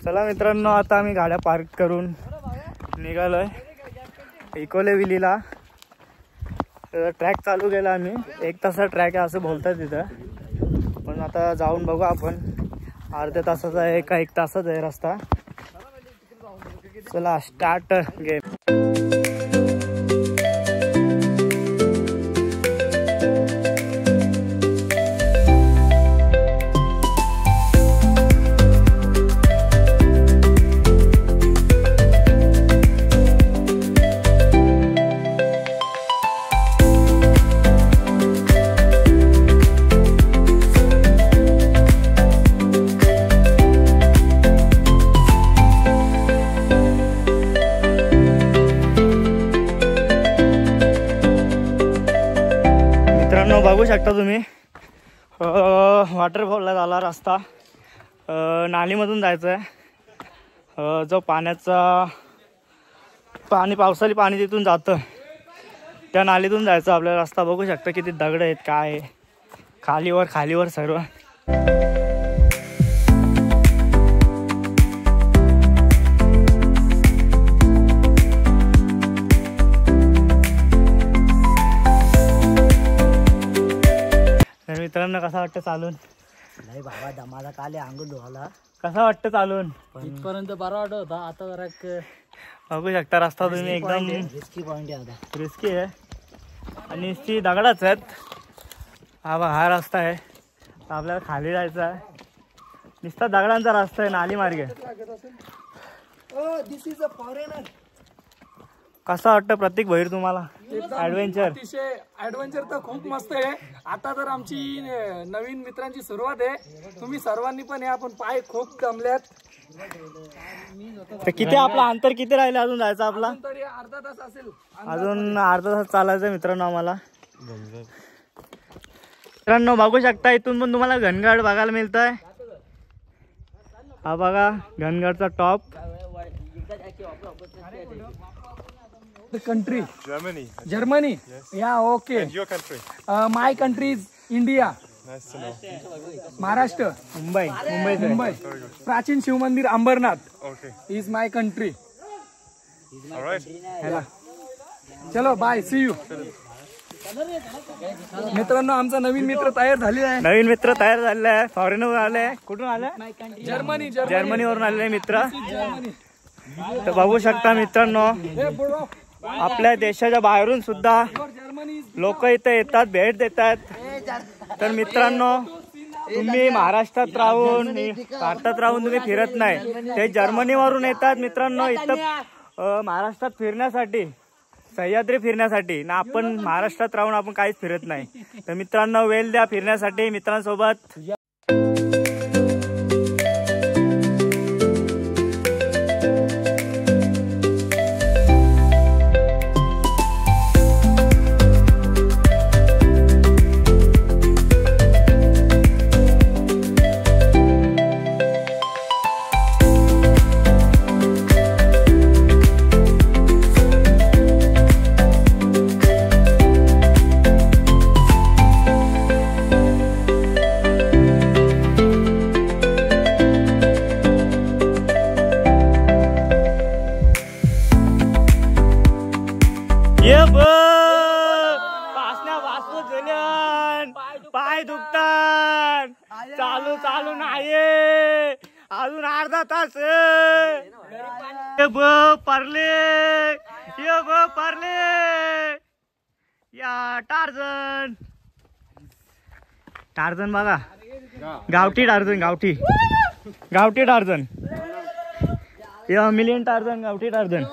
चला मित्रांनो, आता आम्ही गाड्या पार्क करून निघालोय इकोले विलीला. ट्रॅक चालू केला आम्ही, 1 तासाचा ट्रॅक आहे असं बोलतात तिथं, पण आता जाऊन बघू आपण. अर्ध्या तासाचा आहे का 1 तासाचा आहे रस्ता. चला स्टार्ट गेम. बघू शकता तुम्ही, वॉटरफॉलला झाला रस्ता. नालीमधून जायचं आहे. जो पावसाळी पाणी तिथून जातं त्या नालीतून जायचं आपल्याला. रस्ता बघू शकता किती दगड आहेत, काय आहे, खालीवर सर्व. मित्रांनो कसा वाटतं चालून? नाही बाबा, दमाला काले अंगून धुवाला. कसा वाटतं चालून? इथपर्यंत बरा वाटत होता, आता जरा बघू शकता रस्ता तुम्ही, एकदम रिस्की पॉइंट आहे. आता रिस्की आहे आणि ती दगडाच आहेत. हा रस्ता आहे, आपल्याला खाली जायचं आहे. नुसता दगडांचा रस्ता आहे, नाली मार्गे. दिस इज अ फॉरेनर. कसा वाटतं प्रतीक भैर तुम्हाला ऍडव्हेंचर? अतिशय ऍडव्हेंचर तर खूप मस्त आहे. आता तर आमची नवीन मित्रांची सुरुवात आहे. तुम्ही सर्वांनी पण या, पण पाय खूप जमल्यात. किती आपला अंतर किती राहिले अजून जायचं? आपला तरी अर्धा तास असेल. अजून अर्धा तास चालायचं मित्रांनो आम्हाला. मित्रांनो बघू शकता, इथून पण तुम्हाला घनगड बघायला मिळतंय. हा बघा घनगडचा top. Country Germany. Yeah, okay. And your country? My country is India. Nice to know. Maharashtra. Mumbai. प्राचीन शिव मंदिर Ambarnath Okay. is my country. All right. चलो बाय, सी यू. मित्रांनो आमचा नवीन मित्र तयार झालेला आहे. फॉरेनर आले. कुठून आले? जर्मनीवरून आलेले मित्र. तर बघू शकता मित्रांनो, आपल्या देशाच्या बाहेरून सुद्धा लोक इथे येतात, भेट देतात. तर मित्रांनो, तुम्ही महाराष्ट्रात राहून भारतात राहून तुम्ही फिरत नाही, ते जर्मनीवरून येतात मित्रांनो इथं महाराष्ट्रात फिरण्यासाठी, सह्याद्री फिरण्यासाठी. ना आपण महाराष्ट्रात राहून आपण काहीच फिरत नाही. तर मित्रांनो वेळ द्या फिरण्यासाठी मित्रांसोबत. पाय दुखतात, चालू नाही अजून अर्धा तास. परले या टार्झन बघा, गावठी टार्झन या मिलियन टार्झन, गावठी टार्झन.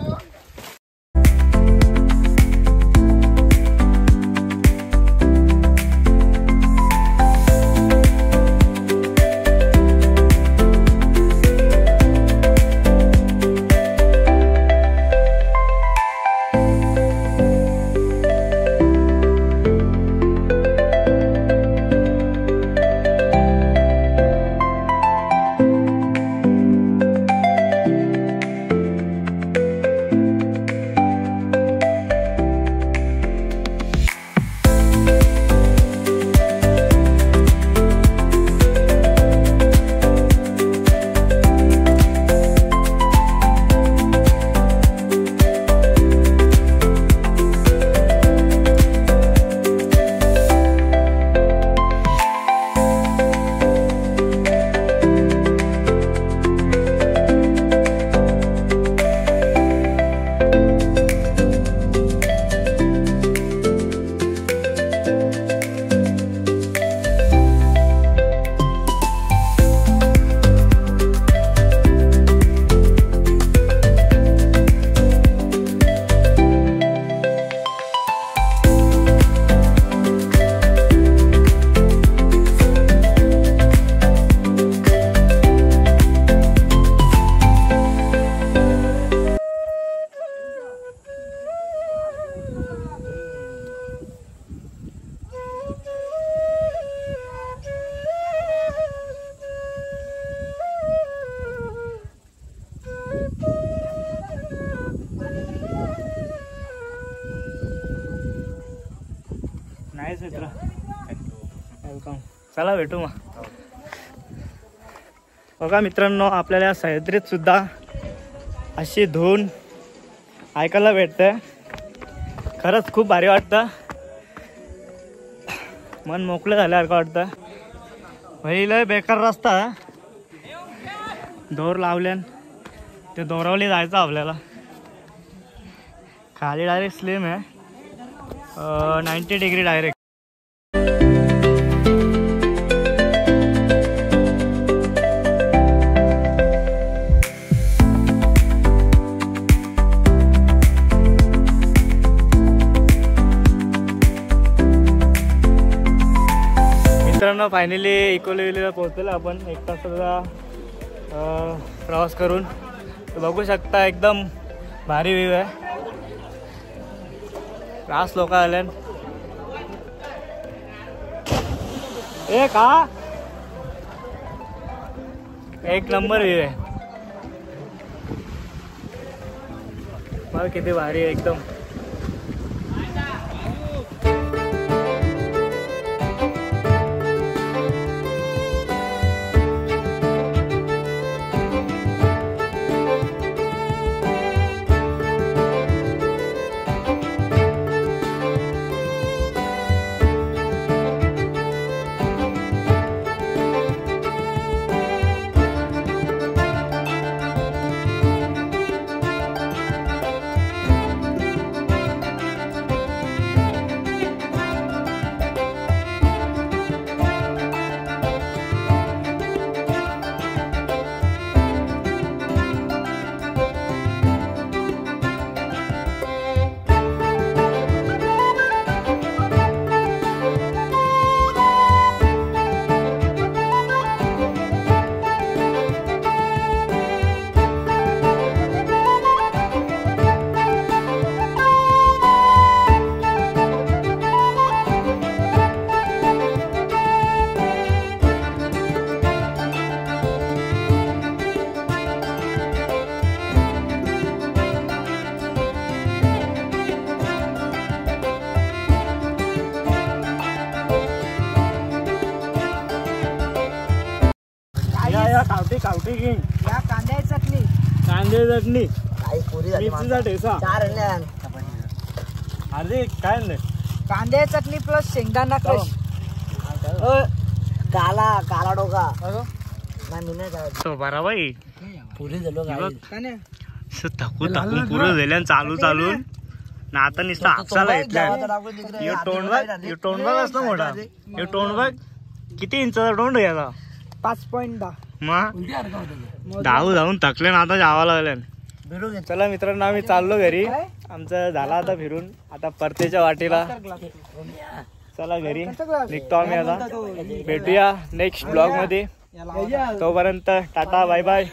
मित्र. वेलकम. चला भेटू मग. बघा मित्रांनो, आपल्याला सह्याद्रीत सुद्धा अशी धून ऐकायला भेटते. खरंच खूप भारी वाटतं. मन मोकळं झाल्यासारखं वाटतं. पहिलं बेकार रस्ता दोर लावल्यान ते दोरावली जायचं आपल्याला. खाली डायरेक्ट स्लिम आहे 90 डिग्री डायरेक्ट. मित्रांनो, फायनली इकोलेव्हीला पोहोचलेलो आपण. 1 तासाचा प्रवास करून. बघू शकता एकदम भारी व्ह्यू आहे. रास लोक आले. ए का एक नंबर व्ह्यू आहे. बघ किती भारी आहे एकदम. कावटी किंग या कांद्याची चटणी, कांदे चटणी, काही पुरी झाली मिरचीचा ठेचा. 4 आणल्या. अरे काय आणलंय? कांद्याची चटणी प्लस शेंगदाणा क्रश. काला काला डोका नाही मी नाही काय. तो बरा बाई पुरी झालो थकून पुरं झाल्या चालून ना. आता नुसतं आपसाला घेतल्या. यो तोंड बघ असतो मोठा. यो तोंड बघ किती इंचाचा तोंड आहे याचा. 5.10. मग धावून थकले ना. आता जावं लागलं. चला मित्रांनो, आम्ही चाललो घरी. आमचं झाला आता फिरून. आता परतीच्या वाटेला चला घरी निघतो आम्ही. आता भेटूया नेक्स्ट ब्लॉग मध्ये. तोपर्यंत टाटा बाय बाय.